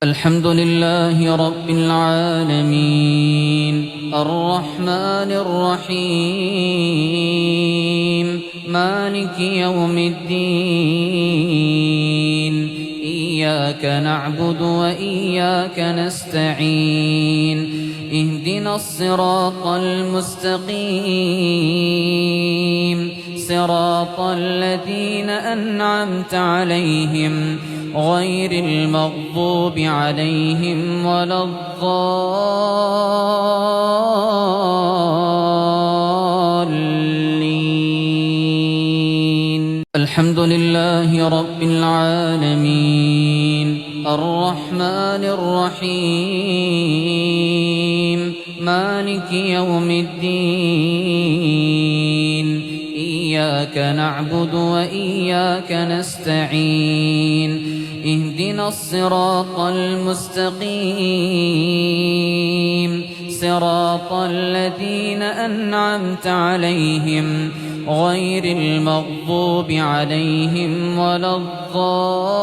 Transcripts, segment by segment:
الحمد لله رب العالمين الرحمن الرحيم مالك يوم الدين إياك نعبد وإياك نستعين اهدنا الصراط المستقيم صراط الذين أنعمت عليهم غير المغضوب عليهم ولا الضالين. الحمد لله رب العالمين الرحمن الرحيم مالك يوم الدين إياك نعبد وإياك نستعين اهدنا الصراط المستقيم صراط الذين أنعمت عليهم غير المغضوب عليهم ولا الضالين.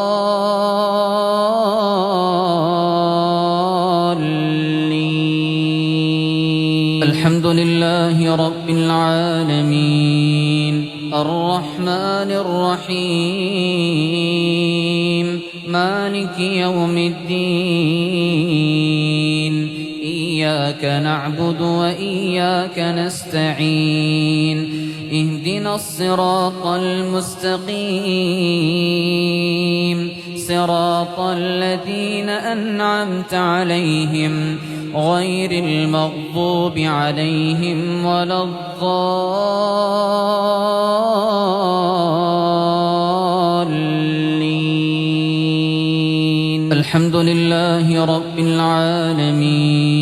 الحمد لله رب العالمين الرحمن الرحيم مالك يوم الدين إياك نعبد وإياك نستعين اهدنا الصراط المستقيم صراط الذين أنعمت عليهم غير المغضوب عليهم ولا الضالين. الحمد لله رب العالمين